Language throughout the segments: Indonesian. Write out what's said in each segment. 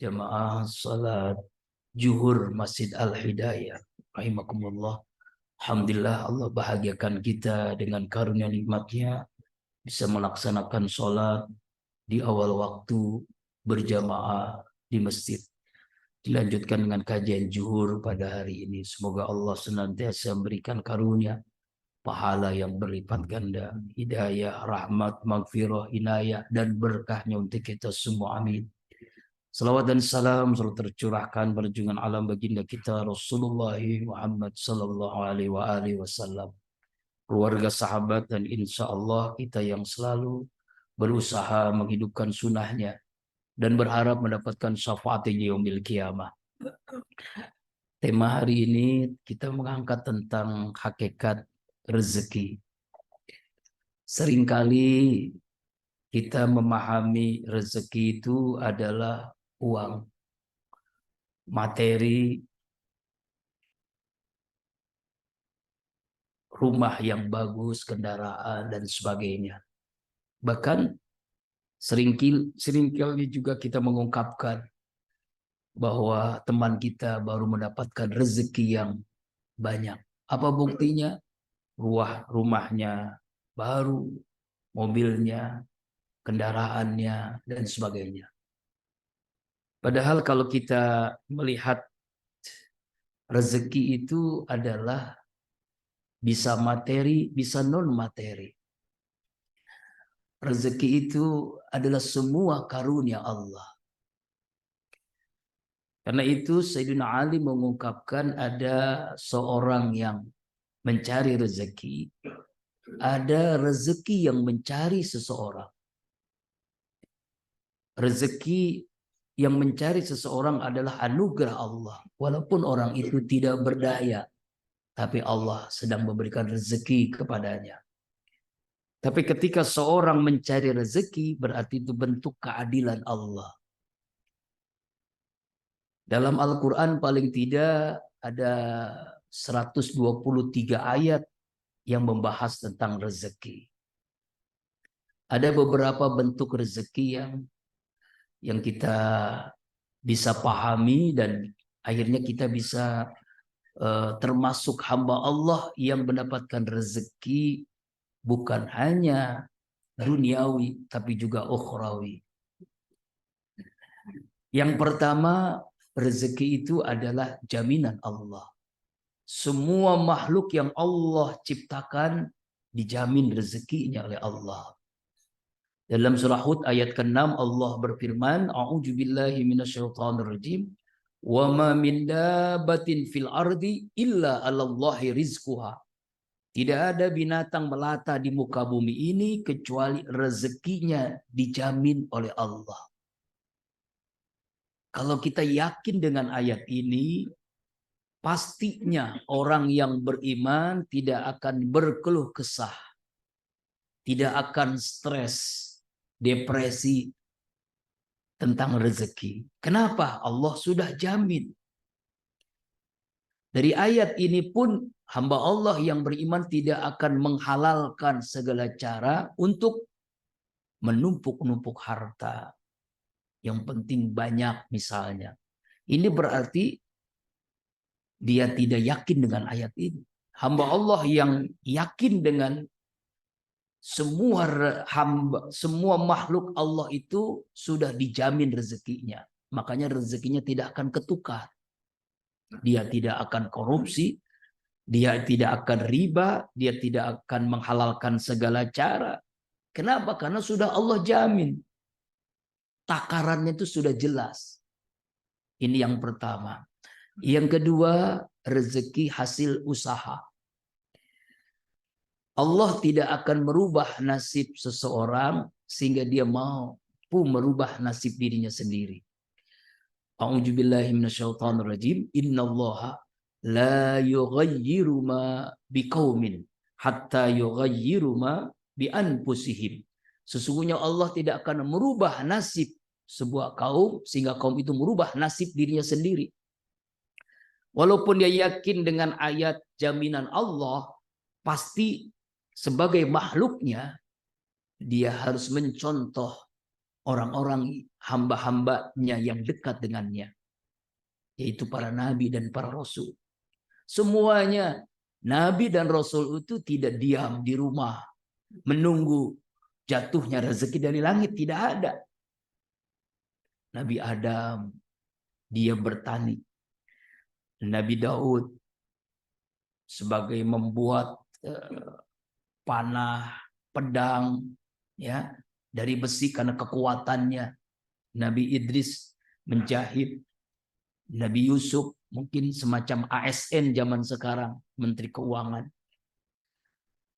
Jamaah salat Zuhur Masjid Al-Hidayah rahimakumullah. Alhamdulillah, Allah bahagiakan kita dengan karunia nikmatnya bisa melaksanakan sholat di awal waktu berjamaah di masjid. Dilanjutkan dengan kajian zuhur pada hari ini. Semoga Allah senantiasa memberikan karunia pahala yang berlipat ganda, hidayah, rahmat, maghfirah, inayah, dan berkahnya untuk kita semua. Amin. Salawat dan salam selalu tercurahkan pada junjungan alam baginda kita Rasulullah Muhammad sallallahu alaihi wasallam, keluarga, sahabat, dan insya Allah kita yang selalu berusaha menghidupkan sunnahnya dan berharap mendapatkan syafaat di yaumil qiyamah. Tema hari ini kita mengangkat tentang hakikat rezeki. Seringkali kita memahami rezeki itu adalah uang, materi, rumah yang bagus, kendaraan, dan sebagainya. Bahkan seringkali juga kita mengungkapkan bahwa teman kita baru mendapatkan rezeki yang banyak. Apa buktinya? Rumahnya baru, mobilnya, kendaraannya, dan sebagainya. Padahal kalau kita melihat rezeki itu adalah bisa materi, bisa non materi. Rezeki itu adalah semua karunia Allah. Karena itu Sayyidina Ali mengungkapkan ada seorang yang mencari rezeki, ada rezeki yang mencari seseorang. Rezeki yang mencari seseorang adalah anugerah Allah. Walaupun orang itu tidak berdaya, tapi Allah sedang memberikan rezeki kepadanya. Tapi ketika seorang mencari rezeki, berarti itu bentuk keadilan Allah. Dalam Al-Quran paling tidak ada 123 ayat yang membahas tentang rezeki. Ada beberapa bentuk rezeki yang kita bisa pahami dan akhirnya kita bisa termasuk hamba Allah yang mendapatkan rezeki bukan hanya duniawi tapi juga ukhrawi. Yang pertama, rezeki itu adalah jaminan Allah. Semua makhluk yang Allah ciptakan dijamin rezekinya oleh Allah. Dalam surah Hud ayat ke-6 Allah berfirman, A'udzu billahi minasyaitonir rajim. Wa ma min dabbatin fil ardi illa 'alallahi rizquha. Tidak ada binatang melata di muka bumi ini kecuali rezekinya dijamin oleh Allah. Kalau kita yakin dengan ayat ini, pastinya orang yang beriman tidak akan berkeluh kesah, tidak akan stres, depresi tentang rezeki. Kenapa? Allah sudah jamin. Dari ayat ini pun hamba Allah yang beriman tidak akan menghalalkan segala cara untuk menumpuk-numpuk harta. Yang penting banyak misalnya. Ini berarti dia tidak yakin dengan ayat ini. Hamba Allah yang yakin dengan semua makhluk Allah itu sudah dijamin rezekinya. Makanya rezekinya tidak akan ketukar. Dia tidak akan korupsi, dia tidak akan riba, dia tidak akan menghalalkan segala cara. Kenapa? Karena sudah Allah jamin. Takarannya itu sudah jelas. Ini yang pertama. Yang kedua, rezeki hasil usaha. Allah tidak akan merubah nasib seseorang sehingga dia mampu merubah nasib dirinya sendiri. A'udzubillahi minasyaitonir rajim. Innallaha la yughayyiru ma biqaumin hatta yughayyiru ma bi anfusihim. Sesungguhnya Allah tidak akan merubah nasib sebuah kaum sehingga kaum itu merubah nasib dirinya sendiri. Walaupun dia yakin dengan ayat jaminan Allah, pasti sebagai makhluknya dia harus mencontoh orang-orang hamba-hambanya yang dekat dengannya, yaitu para nabi dan para rasul. Semuanya nabi dan rasul itu tidak diam di rumah menunggu jatuhnya rezeki dari langit, tidak ada. Nabi Adam dia bertani. Nabi Daud sebagai membuat panah, pedang, ya, dari besi karena kekuatannya. Nabi Idris menjahit. Nabi Yusuf mungkin semacam ASN zaman sekarang, Menteri Keuangan.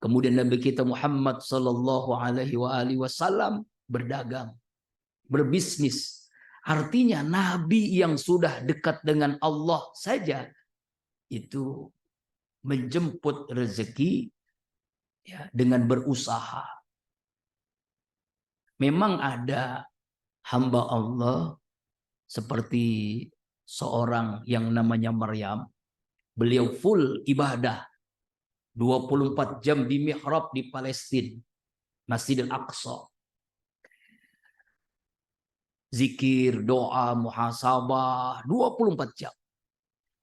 Kemudian Nabi kita Muhammad Sallallahu Alaihi Wasallam berdagang, berbisnis. Artinya Nabi yang sudah dekat dengan Allah saja itu menjemput rezeki ya, dengan berusaha. Memang ada hamba Allah seperti seorang yang namanya Maryam. Beliau full ibadah 24 jam di mihrab di Palestina, Masjidil Aqsa. Zikir, doa, muhasabah 24 jam.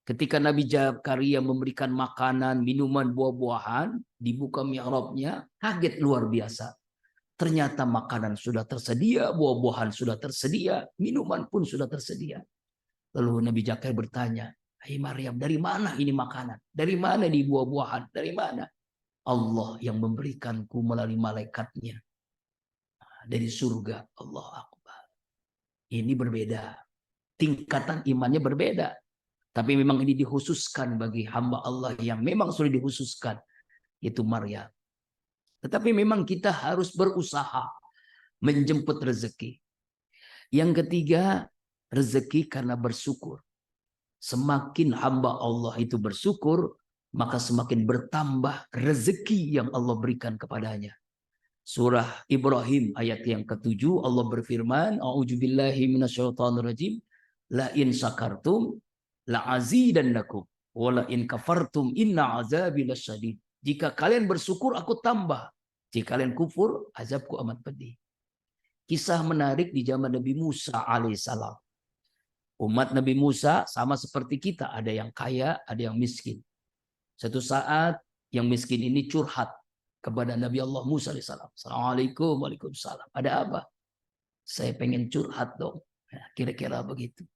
Ketika Nabi Zakaria memberikan makanan, minuman, buah-buahan, dibuka mihrabnya, kaget luar biasa. Ternyata makanan sudah tersedia, buah-buahan sudah tersedia, minuman pun sudah tersedia. Lalu Nabi Zakaria bertanya, "Hai Maryam, dari mana ini makanan? Dari mana di buah-buahan? Dari mana?" Allah yang memberikanku melalui malaikatnya. Dari surga. Allah Akbar. Ini berbeda. Tingkatan imannya berbeda. Tapi memang ini dikhususkan bagi hamba Allah yang memang sudah dikhususkan. Yaitu Maryam. Tetapi memang kita harus berusaha menjemput rezeki. Yang ketiga, rezeki karena bersyukur. Semakin hamba Allah itu bersyukur, maka semakin bertambah rezeki yang Allah berikan kepadanya. Surah Ibrahim ayat yang ke-7 Allah berfirman, A'udzubillahi minasyaitonirrajim, la in syakartum la azidannakum wa la in kafartum inna azabi lasyadid. Jika kalian bersyukur aku tambah, jika kalian kufur azabku amat pedih. Kisah menarik di zaman Nabi Musa alaihissalam. Umat Nabi Musa sama seperti kita, ada yang kaya, ada yang miskin. Satu saat yang miskin ini curhat kepada Nabi Allah Musa alaihissalam. Assalamualaikum, waalaikumsalam. Ada apa? Saya pengen curhat dong. Kira-kira begitu.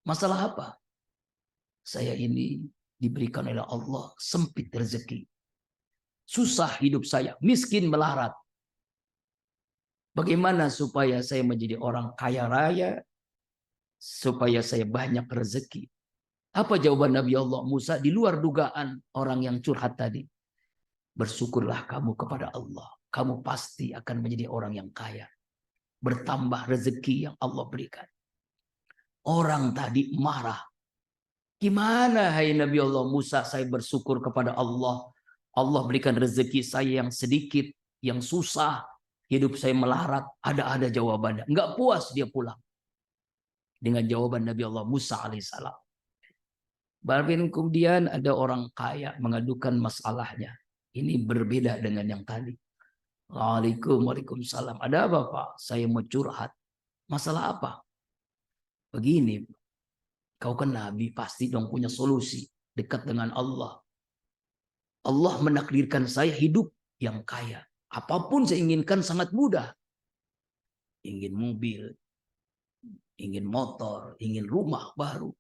Masalah apa? Saya ini diberikan oleh Allah sempit rezeki. Susah hidup saya, miskin melarat. Bagaimana supaya saya menjadi orang kaya raya? Supaya saya banyak rezeki. Apa jawaban Nabi Allah Musa di luar dugaan orang yang curhat tadi? Bersyukurlah kamu kepada Allah. Kamu pasti akan menjadi orang yang kaya. Bertambah rezeki yang Allah berikan. Orang tadi marah. Gimana hai Nabi Allah Musa, saya bersyukur kepada Allah. Allah berikan rezeki saya yang sedikit, yang susah. Hidup saya melarat. Ada jawabannya. Enggak puas dia pulang. Dengan jawaban Nabi Allah Musa alaihissalam. Bahkan kemudian ada orang kaya mengadukan masalahnya. Ini berbeda dengan yang tadi. Waalaikumsalam. Ada apa Pak? Saya mau curhat. Masalah apa? Begini, kau kan Nabi, pasti dong punya solusi. Dekat dengan Allah. Allah menakdirkan saya hidup yang kaya. Apapun saya inginkan sangat mudah. Ingin mobil, ingin motor, ingin rumah baru,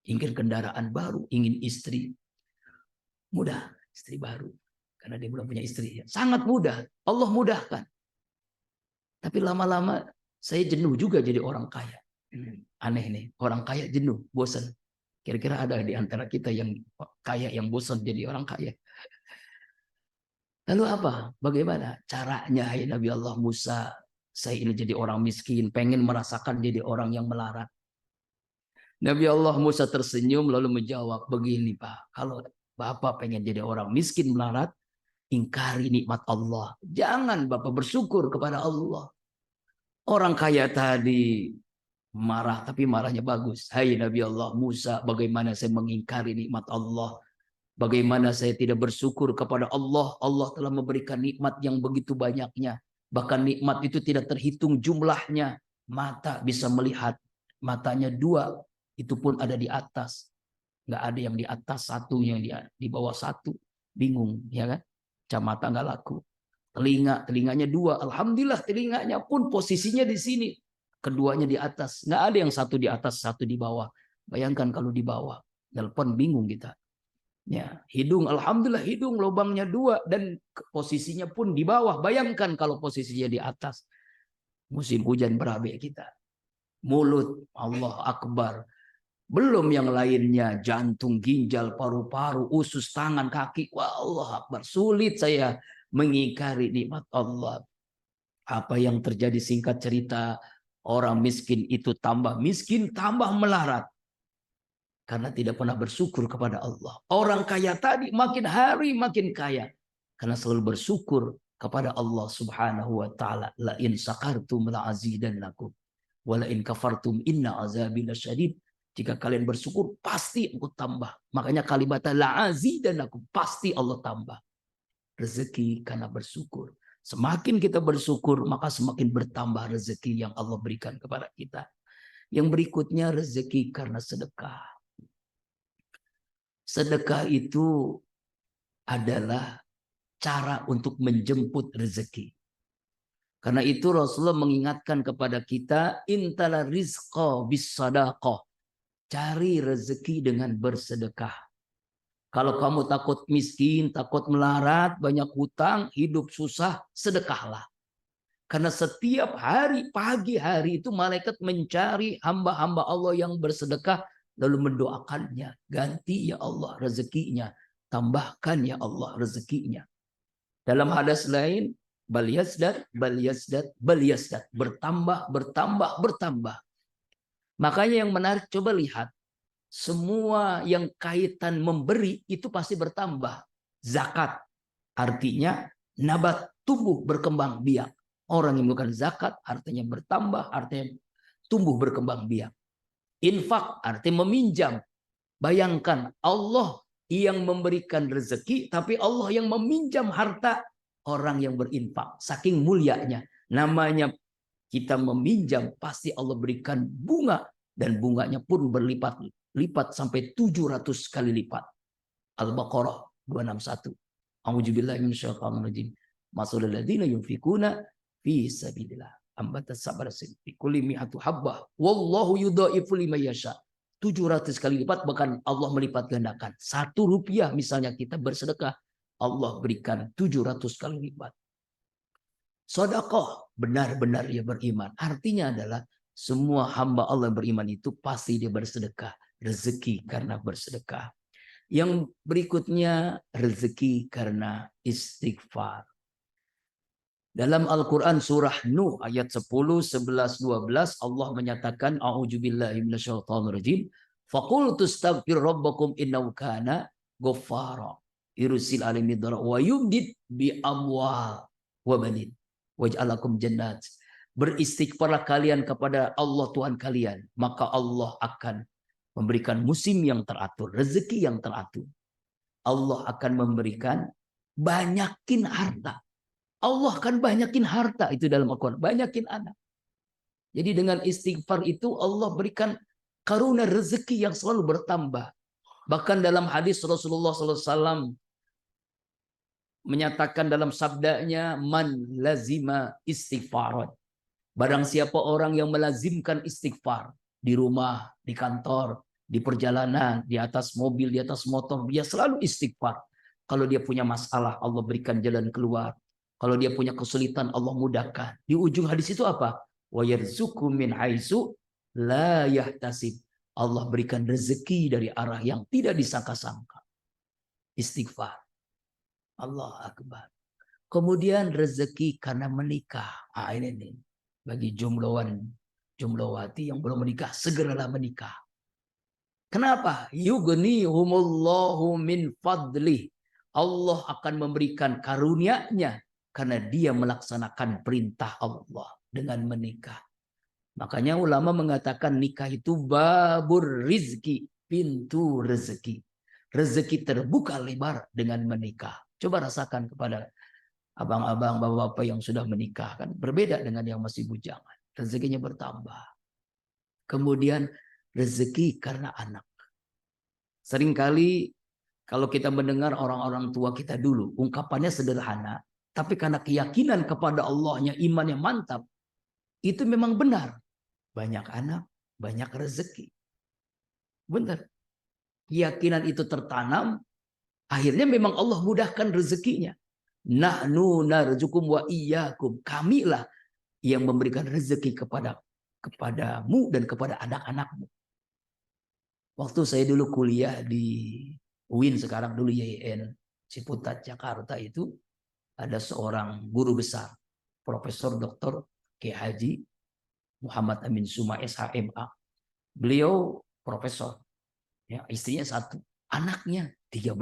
ingin kendaraan baru, ingin istri. Mudah, istri baru. Karena dia belum punya istri. Sangat mudah. Allah mudahkan. Tapi lama-lama saya jenuh juga jadi orang kaya. Aneh nih. Orang kaya jenuh, bosan. Kira-kira ada di antara kita yang kaya, yang bosan jadi orang kaya. Lalu apa? Bagaimana caranya? Hai Nabi Allah Musa, saya ini jadi orang miskin, pengen merasakan jadi orang yang melarat. Nabi Allah Musa tersenyum lalu menjawab, begini Pak, kalau Bapak pengen jadi orang miskin melarat, ingkari nikmat Allah. Jangan Bapak bersyukur kepada Allah. Orang kaya tadi marah, tapi marahnya bagus. Hai Nabi Allah Musa, bagaimana saya mengingkari nikmat Allah? Bagaimana saya tidak bersyukur kepada Allah? Allah telah memberikan nikmat yang begitu banyaknya. Bahkan nikmat itu tidak terhitung jumlahnya. Mata bisa melihat, matanya dua, itu pun ada di atas. Nggak ada yang di atas satu, yang di bawah satu. Bingung, ya kan? Kacamata nggak laku. Telinganya dua. Alhamdulillah telinganya pun posisinya di sini. Keduanya di atas. Nggak ada yang satu di atas, satu di bawah. Bayangkan kalau di bawah. Telepon bingung kita. Ya, hidung, alhamdulillah hidung lubangnya dua dan posisinya pun di bawah. Bayangkan kalau posisinya di atas. Musim hujan berabe kita. Mulut, Allah Akbar. Belum yang lainnya, jantung, ginjal, paru-paru, usus, tangan, kaki. Wah, Allah Akbar. Sulit saya mengingkari nikmat Allah. Apa yang terjadi, singkat cerita, orang miskin itu tambah miskin, tambah melarat. Karena tidak pernah bersyukur kepada Allah. Orang kaya tadi makin hari makin kaya. Karena selalu bersyukur kepada Allah subhanahu wa ta'ala. La in sakartum la azidannakum. Wa la in kafartum inna azabi lasyadid. Jika kalian bersyukur, pasti aku tambah. Makanya kalimat la azidannakum, pasti Allah tambah. Rezeki karena bersyukur. Semakin kita bersyukur, maka semakin bertambah rezeki yang Allah berikan kepada kita. Yang berikutnya rezeki karena sedekah. Sedekah itu adalah cara untuk menjemput rezeki. Karena itu Rasulullah mengingatkan kepada kita, intala rizqa bis sadaqah. Cari rezeki dengan bersedekah. Kalau kamu takut miskin, takut melarat, banyak hutang, hidup susah, sedekahlah. Karena setiap hari, pagi hari itu malaikat mencari hamba-hamba Allah yang bersedekah, lalu mendoakannya. Ganti ya Allah rezekinya. Tambahkan ya Allah rezekinya. Dalam hadis lain, bal yazdad, bal yazdad, bal yazdad. Bertambah, bertambah, bertambah. Makanya yang menarik, coba lihat. Semua yang kaitan memberi itu pasti bertambah. Zakat artinya nabat, tumbuh, berkembang biak. Orang yang melakukan zakat artinya bertambah, artinya tumbuh, berkembang biak. Infak artinya meminjam. Bayangkan Allah yang memberikan rezeki, tapi Allah yang meminjam harta orang yang berinfak. Saking mulianya. Namanya kita meminjam, pasti Allah berikan bunga. Dan bunganya pun berlipat-lipat sampai 700 kali lipat. Al-Baqarah 261. A'udzubillahi minasyaitonir rajim. Masalul ladzina yunfikuna fi sabilillah. Ambatas sabar fi kulli mi'atu habbah. Wallahu yudhaifu liman yasha. 700 kali lipat, bahkan Allah melipat gandakan. 1 rupiah misalnya kita bersedekah, Allah berikan 700 kali lipat. Sedekah, benar-benar dia beriman. Artinya adalah semua hamba Allah yang beriman itu pasti dia bersedekah. Rezeki karena bersedekah. Yang berikutnya rezeki karena istighfar. Dalam Al-Quran surah Nuh ayat 10, 11, 12 Allah menyatakan a'udzubillahi minasyaitonirrajim faqultu astaghfir rabbakum innahu kana ghaffara yursil alaihim midra wa yumdid bi amwal wa banin waj'alakum jannat. Beristighfarlah kalian kepada Allah Tuhan kalian, maka Allah akan memberikan musim yang teratur, rezeki yang teratur. Allah akan memberikan banyakin harta. Allah akan banyakin harta, itu dalam Al-Quran. Banyakin anak. Jadi dengan istighfar itu Allah berikan karunia rezeki yang selalu bertambah. Bahkan dalam hadis Rasulullah SAW menyatakan dalam sabdanya, man lazima istighfarat. Barang siapa orang yang melazimkan istighfar di rumah, di kantor, di perjalanan, di atas mobil, di atas motor, dia selalu istighfar. Kalau dia punya masalah, Allah berikan jalan keluar. Kalau dia punya kesulitan, Allah mudahkan. Di ujung hadis itu apa? Wa yarzuqu min haitsu la yahtasib. Allah berikan rezeki dari arah yang tidak disangka-sangka. Istighfar. Allah Akbar. Kemudian rezeki karena menikah. Ini nih. Bagi jumlawati yang belum menikah, segeralah menikah. Kenapa? Yughnihumullahu min fadlih. Allah akan memberikan karunia-Nya karena dia melaksanakan perintah Allah dengan menikah. Makanya ulama mengatakan nikah itu babur rizki, pintu rezeki. Rezeki terbuka lebar dengan menikah. Coba rasakan kepada abang-abang, bapak-bapak yang sudah menikah, kan berbeda dengan yang masih bujangan. rezekinya bertambah. Kemudian rezeki karena anak. Seringkali kalau kita mendengar orang-orang tua kita dulu, ungkapannya sederhana, tapi karena keyakinan kepada Allahnya, iman yang mantap, itu memang benar. Banyak anak, banyak rezeki. Benar. Keyakinan itu tertanam, akhirnya memang Allah mudahkan rezekinya. Nahnu narzukum wa iyyakum. Kamilah yang memberikan rezeki kepadamu dan kepada anak-anakmu. Waktu saya dulu kuliah di UIN, sekarang dulu YIN Ciputat Jakarta, itu ada seorang guru besar, Profesor Dr. K. Haji Muhammad Amin Suma SHMA. Beliau profesor, ya, istrinya 1, anaknya 13.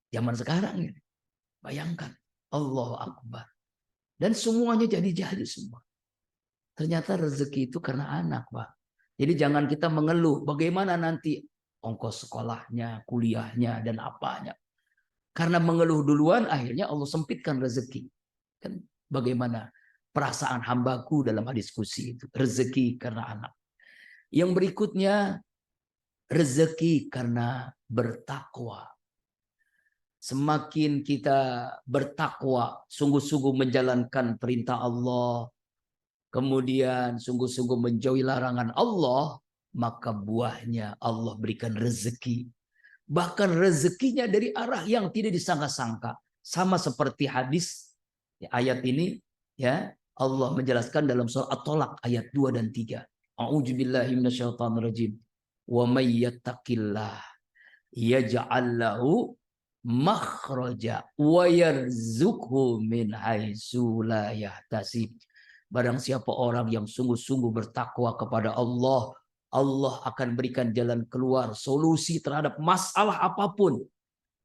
Zaman sekarang ini, bayangkan, Allahu Akbar. Dan semuanya jadi semua. Ternyata rezeki itu karena anak, Pak. Jadi jangan kita mengeluh bagaimana nanti ongkos sekolahnya, kuliahnya, dan apanya. Karena mengeluh duluan, akhirnya Allah sempitkan rezeki. Kan bagaimana perasaan hambaku dalam diskusi itu. Rezeki karena anak. Yang berikutnya, rezeki karena bertakwa. Semakin kita bertakwa, sungguh-sungguh menjalankan perintah Allah, kemudian sungguh-sungguh menjauhi larangan Allah, maka buahnya Allah berikan rezeki. Bahkan rezekinya dari arah yang tidak disangka-sangka. Sama seperti hadis ayat ini, ya, Allah menjelaskan dalam surah At-Tolak ayat 2 dan 3. A'udzubillahi minasyaitonirrajim. Wa may yattaqillah yaj'al lahu makhraja wa yarzuqhu min haitsu la yahtasib. Barang siapa orang yang sungguh-sungguh bertakwa kepada Allah, Allah akan berikan jalan keluar, solusi terhadap masalah apapun.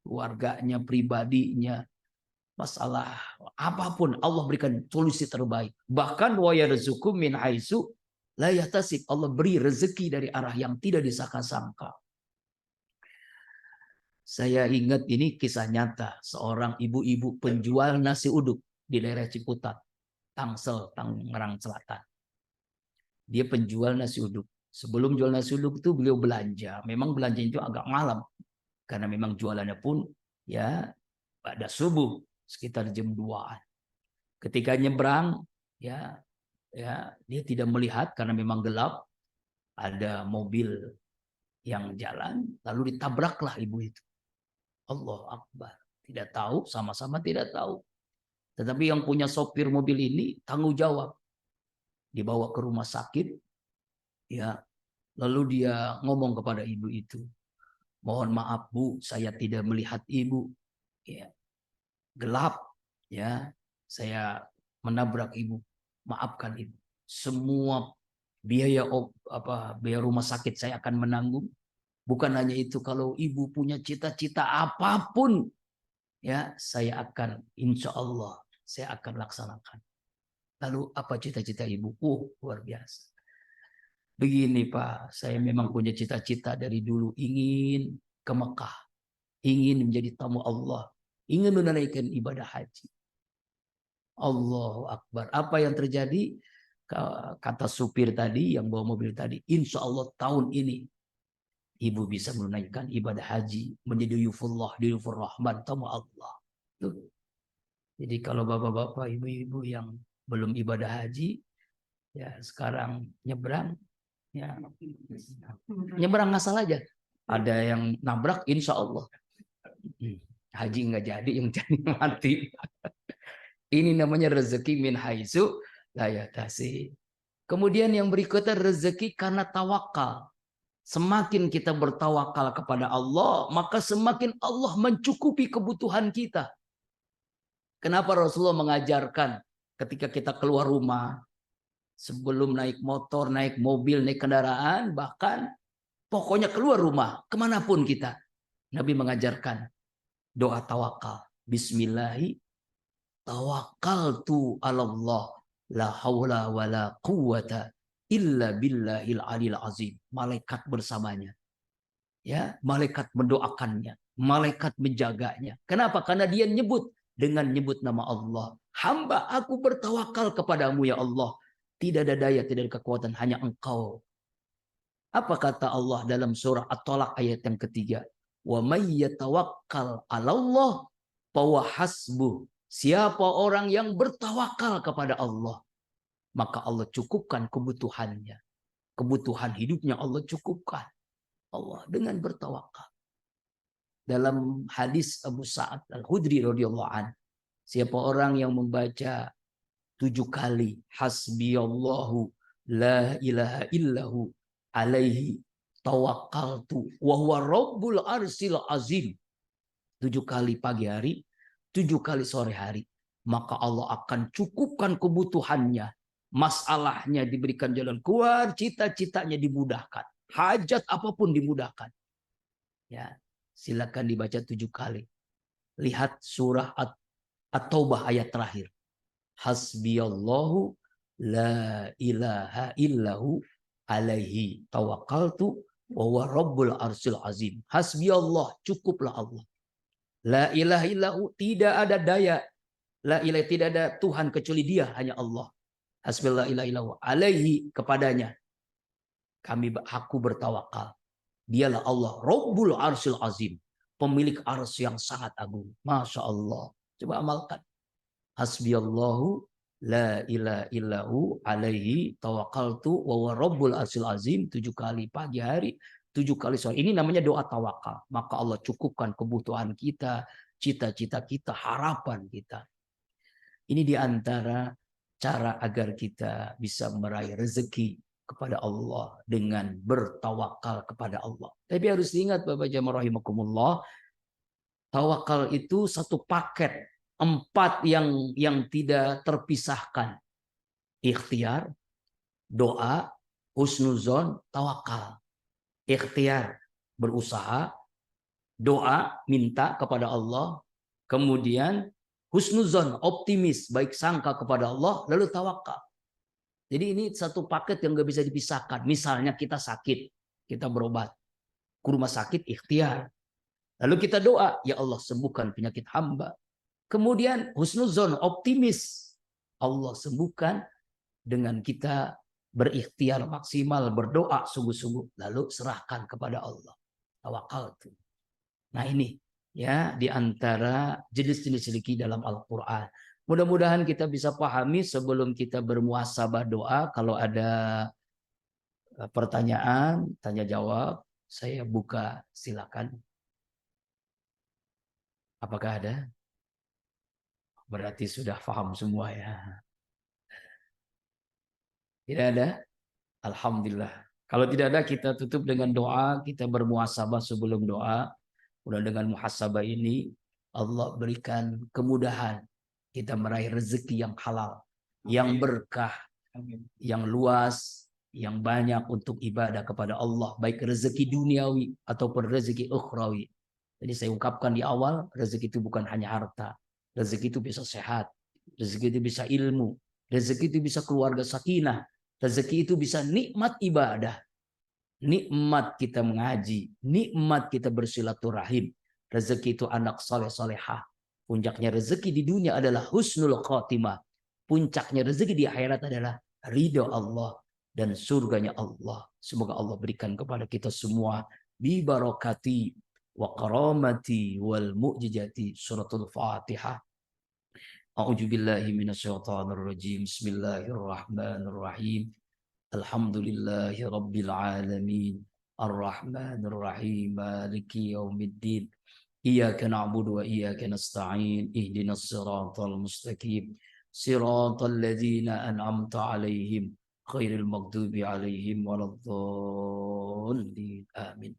Keluarganya, pribadinya, masalah apapun, Allah berikan solusi terbaik. Bahkan wa yarzuqhu min haitsu la yahtasib. Allah beri rezeki dari arah yang tidak disangka-sangka. Saya ingat ini kisah nyata, seorang ibu-ibu penjual nasi uduk di daerah Ciputat, Tangsel, Tangerang Selatan. Dia penjual nasi uduk. Sebelum jual nasi uduk itu beliau belanja. Memang belanja itu agak malam, karena memang jualannya pun ya pada subuh, sekitar jam 2-an. Ketika nyebrang, ya dia tidak melihat karena memang gelap, ada mobil yang jalan, lalu ditabraklah ibu itu. Allah Akbar. Tidak tahu, sama-sama tidak tahu. Tetapi yang punya sopir mobil ini tanggung jawab. Dibawa ke rumah sakit, ya. Lalu dia ngomong kepada ibu itu, mohon maaf Bu, saya tidak melihat ibu. Ya. Gelap, ya. Saya menabrak ibu. Maafkan ibu. Semua biaya biaya rumah sakit saya akan menanggung. Bukan hanya itu, kalau ibu punya cita-cita apapun, ya saya akan, insya Allah saya akan laksanakan. Lalu apa cita-cita ibu? Luar biasa. Begini Pak, saya memang punya cita-cita dari dulu, ingin ke Mekah, ingin menjadi tamu Allah, ingin menunaikan ibadah haji. Allahu Akbar. Apa yang terjadi? Kata supir tadi yang bawa mobil tadi, insya Allah tahun ini ibu bisa menunaikan ibadah haji, menjadi yufullah, yufur rahman, tamu Allah. Tuh. Jadi kalau bapak-bapak, ibu-ibu yang belum ibadah haji, ya sekarang nyebrang, ya nyebrang ngasal aja. Ada yang nabrak, insya Allah haji nggak jadi, yang jadi mati. Ini namanya rezeki min haitsu la yahtasib. Kemudian yang berikutnya rezeki karena tawakal. Semakin kita bertawakal kepada Allah, maka semakin Allah mencukupi kebutuhan kita. Kenapa Rasulullah mengajarkan ketika kita keluar rumah, sebelum naik motor, naik mobil, naik kendaraan, bahkan pokoknya keluar rumah, kemanapun kita, Nabi mengajarkan doa tawakal. Bismillahi tawakkaltu 'alallah la haula wala quwwata illa billahil alil azim. Malaikat bersamanya. Ya, malaikat mendoakannya, malaikat menjaganya. Kenapa? Karena dia nyebut dengan nyebut nama Allah. Hamba aku bertawakal kepadamu ya Allah. Tidak ada daya, tidak ada kekuatan, hanya Engkau. Apa kata Allah dalam surah At-Talaq ayat yang ketiga? Wa may yatawakkal 'alallah fahuwa hasbuh. Siapa orang yang bertawakal kepada Allah, maka Allah cukupkan kebutuhannya. Kebutuhan hidupnya Allah cukupkan. Allah dengan bertawakal. Dalam hadis Abu Sa'ad Al-Khudri radhiyallahu an, siapa orang yang membaca 7 kali hasbiyallahu la ilaha illahu alaihi tawakkaltu wa huwa rabbul arsil azim, 7 kali pagi hari, 7 kali sore hari, maka Allah akan cukupkan kebutuhannya. Masalahnya diberikan jalan keluar, cita-citanya dimudahkan, hajat apapun dimudahkan. Ya, silakan dibaca 7 kali. Lihat surah At-Taubah ayat terakhir. Hasbiyallahu la ilaha illahu alaihi tawakkaltu wa huwa rabbul arsil azim. Hasbiyallah, cukuplah Allah. La ilaha illahu, tidak ada daya. La ilaha, tidak ada Tuhan kecuali Dia, hanya Allah. Hasbiyallah ilaha illahu alaihi, kepadanya aku bertawakal. Dialah Allah, Rabbul Arsil Azim, pemilik arsy yang sangat agung. Masya Allah. Coba amalkan. Hasbiyallahu la ilaha illahu alaihi tawakkaltu wa huwa Rabbul Arsil Azim, 7 kali pagi hari, 7 kali sore. Ini namanya doa tawakal. Maka Allah cukupkan kebutuhan kita, cita-cita kita, harapan kita. Ini diantara cara agar kita bisa meraih rezeki kepada Allah dengan bertawakal kepada Allah. Tapi harus diingat Bapak jamaah rahimakumullah, tawakal itu satu paket, 4 yang tidak terpisahkan. Ikhtiar, doa, husnuzon, tawakal. Ikhtiar, berusaha, doa, minta kepada Allah, kemudian husnuzon, optimis, baik sangka kepada Allah, lalu tawakal. Jadi ini satu paket yang gak bisa dipisahkan. Misalnya kita sakit, kita berobat ke rumah sakit, ikhtiar. Lalu kita doa, ya Allah sembuhkan penyakit hamba. Kemudian husnuzon, optimis, Allah sembuhkan, dengan kita berikhtiar maksimal, berdoa sungguh-sungguh, lalu serahkan kepada Allah. Tawakal. Nah ini ya diantara jenis-jenis rezeki dalam Al-Quran. Mudah-mudahan kita bisa pahami sebelum kita bermuhasabah doa. Kalau ada pertanyaan, tanya jawab, saya buka, silakan. Apakah ada? Berarti sudah paham semua ya. Tidak ada? Alhamdulillah. Kalau tidak ada, kita tutup dengan doa, kita bermuhasabah sebelum doa. Mudah dengan muhasabah ini Allah berikan kemudahan kita meraih rezeki yang halal, yang berkah, yang luas, yang banyak untuk ibadah kepada Allah, baik rezeki duniawi ataupun rezeki ukhrawi. Jadi saya ungkapkan di awal, rezeki itu bukan hanya harta. Rezeki itu bisa sehat, rezeki itu bisa ilmu, rezeki itu bisa keluarga sakinah, rezeki itu bisa nikmat ibadah, nikmat kita mengaji, nikmat kita bersilaturahim. Rezeki itu anak saleh salehah. Puncaknya rezeki di dunia adalah husnul khotimah. Puncaknya rezeki di akhirat adalah ridho Allah dan surganya Allah. Semoga Allah berikan kepada kita semua bi barakati wa karamati wal mu'jizati. Suratul Fatihah. A'udzu billahi minasyaitonir rajim. Bismillahirrahmanirrahim. Alhamdulillahi rabbil alamin. Ar-Rahmanir Rahim. Maliki yaumiddin. Iyyaka na'budu wa iyyaka nasta'in. Ihdinas siratal mustaqim. Siratal ladzina an'amta 'alaihim ghairil maghdubi 'alaihim waladdallin. Amin.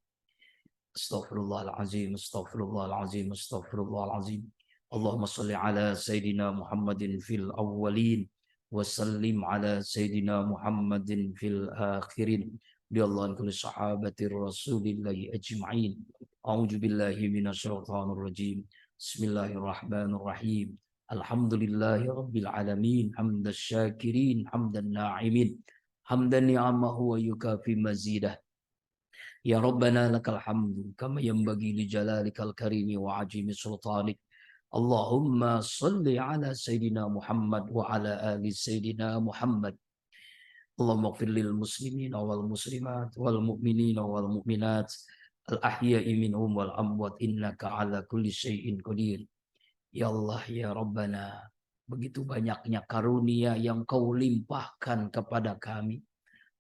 Astaghfirullahalazim, astaghfirullahalazim, astaghfirullahalazim. Allahumma shalli ala sayidina Muhammadin fil awwalin wa sallim ala sayidina Muhammadin fil akhirin. Bi Allah kulli sahabati rasulillahi ajma'in. A'udzu billahi minasyaitonir rajim. Bismillahirrahmanirrahim. Alhamdulillahi rabbil alamin. Hamdasy syakirin, hamdan na'imin. Hamdan ni'amahu wa yukafi mazidah. Ya Rabbana lakal hamdu kama yanbaghi li jalalikal karimi wa ajimi sultanik. Allahumma salli ala Sayyidina Muhammad wa ala ali Sayyidina Muhammad. Allahumma ighfir lil muslimin wal muslimat wal mu'minin wal mu'minat al ahya'i minhum wal amwat innaka ala kulli syai'in qadir. Ya Allah ya Rabbana, begitu banyaknya karunia yang Kau limpahkan kepada kami,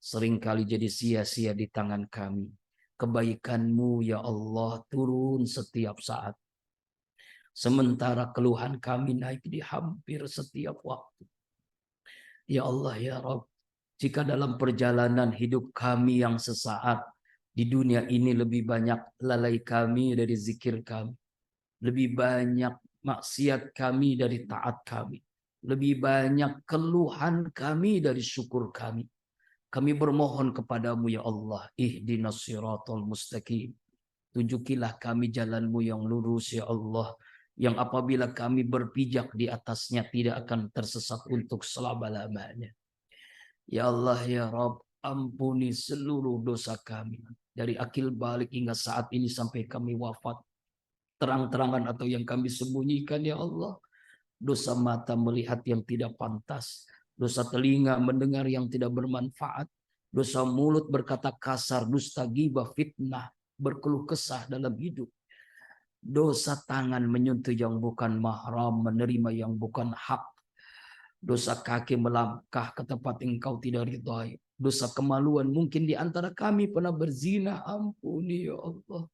seringkali jadi sia-sia di tangan kami. Kebaikan-Mu ya Allah turun setiap saat, sementara keluhan kami naik di hampir setiap waktu. Ya Allah ya Rabb, jika dalam perjalanan hidup kami yang sesaat di dunia ini lebih banyak lalai kami dari zikir kami, lebih banyak maksiat kami dari taat kami, lebih banyak keluhan kami dari syukur kami, kami bermohon kepadamu ya Allah, ihdinas siratal mustaqim. Tunjukilah kami jalanmu yang lurus ya Allah, yang apabila kami berpijak di atasnya tidak akan tersesat untuk selama-lamanya. Ya Allah ya Rabb, ampuni seluruh dosa kami. Dari akil balik hingga saat ini sampai kami wafat. Terang-terangan atau yang kami sembunyikan ya Allah. Dosa mata melihat yang tidak pantas. Dosa telinga mendengar yang tidak bermanfaat. Dosa mulut berkata kasar, dusta, ghibah, fitnah, berkeluh kesah dalam hidup. Dosa tangan menyentuh yang bukan mahram, menerima yang bukan hak. Dosa kaki melangkah ke tempat engkau tidak ridhai. Dosa kemaluan mungkin di antara kami pernah berzina. Ampuni ya Allah.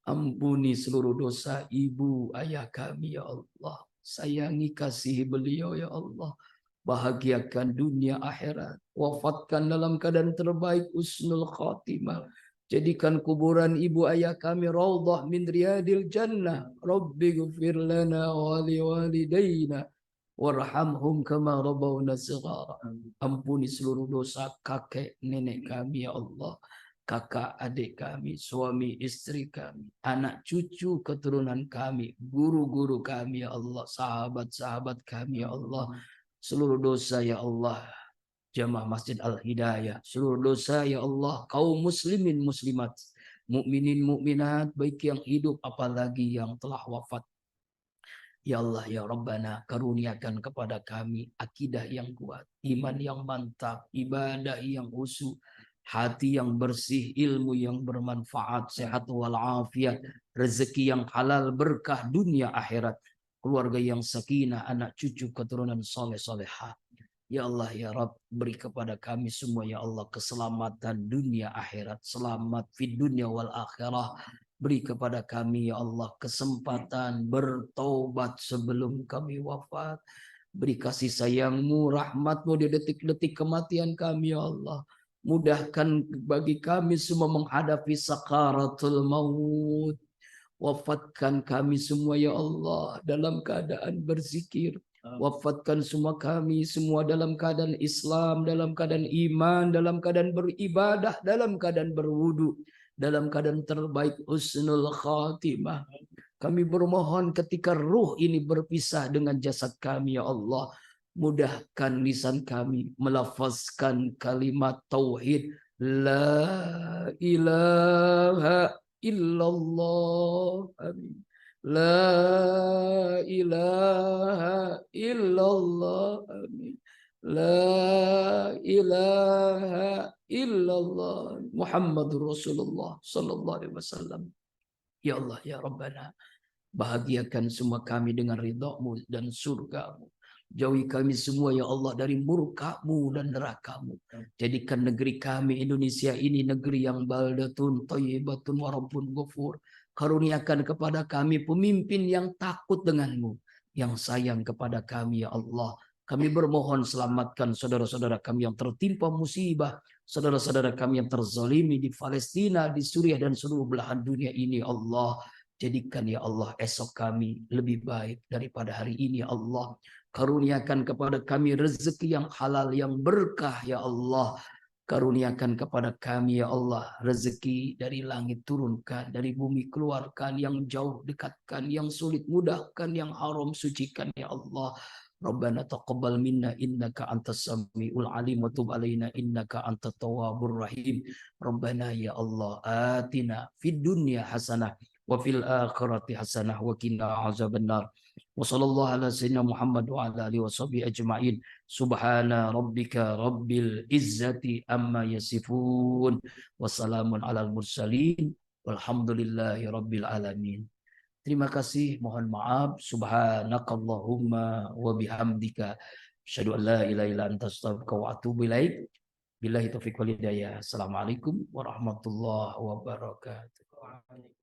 Ampuni seluruh dosa ibu ayah kami ya Allah. Sayangi kasih beliau ya Allah. Bahagiakan dunia akhirat. Wafatkan dalam keadaan terbaik, husnul khatimah. Jadikan kuburan ibu ayah kami raudhah min riyadil jannah. Rabbi ghfir lana wa liwalidayna warhamhum kama rabbawna shighara. Ampuni seluruh dosa kakek nenek kami ya Allah, kakak adik kami, suami istri kami, anak cucu keturunan kami, guru-guru kami ya Allah, sahabat-sahabat kami ya Allah. Seluruh dosa ya Allah, Jamaah Masjid Al-Hidayah, seluruh dosa ya Allah, kaum muslimin muslimat, mukminin mukminat, baik yang hidup apalagi yang telah wafat. Ya Allah ya Rabbana, karuniakan kepada kami akidah yang kuat, iman yang mantap, ibadah yang khusyuk, hati yang bersih, ilmu yang bermanfaat, sehat walafiat, rezeki yang halal, berkah dunia akhirat, keluarga yang sakinah, anak cucu keturunan soleh solehah. Ya Allah ya Rabb, beri kepada kami semua ya Allah keselamatan dunia akhirat, selamat fid dunya wal akhirah. Beri kepada kami ya Allah kesempatan bertaubat sebelum kami wafat. Beri kasih sayang-Mu, rahmat-Mu di detik-detik kematian kami ya Allah. Mudahkan bagi kami semua menghadapi sakaratul maut. Wafatkan kami semua ya Allah dalam keadaan berzikir. Wafatkan semua kami semua dalam keadaan Islam, dalam keadaan iman, dalam keadaan beribadah, dalam keadaan berwudu, dalam keadaan terbaik husnul khatimah. Kami bermohon ketika ruh ini berpisah dengan jasad kami ya Allah, mudahkan lisan kami melafazkan kalimat tauhid la ilaha illallah. Amin. La ilaha illallah. Amin. La ilaha illallah Muhammadur Rasulullah sallallahu alaihi wasallam. Ya Allah ya Rabbana, bahagiakan semua kami dengan ridha-Mu dan surga-Mu. Jauhi kami semua ya Allah dari murka-Mu dan neraka-Mu. Jadikan negeri kami Indonesia ini negeri yang baldatun thayyibatun wa rabbun ghafur. Karuniakan kepada kami pemimpin yang takut dengan-Mu, yang sayang kepada kami ya Allah. Kami bermohon selamatkan saudara-saudara kami yang tertimpa musibah, saudara-saudara kami yang terzalimi di Palestina, di Suriah dan seluruh belahan dunia ini Allah. Jadikan ya Allah esok kami lebih baik daripada hari ini ya Allah. Karuniakan kepada kami rezeki yang halal, yang berkah ya Allah. Karuniakan kepada kami ya Allah rezeki dari langit turunkan, dari bumi keluarkan, yang jauh dekatkan, yang sulit mudahkan, yang haram sucikan ya Allah. Rabbana taqabbal minna innaka antas samiul alim wa tub alaina innaka antat tawwabur rahim. Rabbana ya Allah atina fid dunya hasanah wa fil akhirati hasanah wa qina azabannar. Wa sallallahu ala sayyidina Muhammad wa ala alihi washabihi ajma'in. Subhana rabbika rabbil izzati amma yasifun. Wassalamun alal mursalin. Walhamdulillahi rabbil alamin. Terima kasih, mohon maaf. Subhanakallahumma wa bihamdika. Asyhadu an la ilaha illa anta astaghfiruka wa atubu ilaik. Billahi taufiq wal hidayah. Assalamualaikum warahmatullahi wabarakatuh.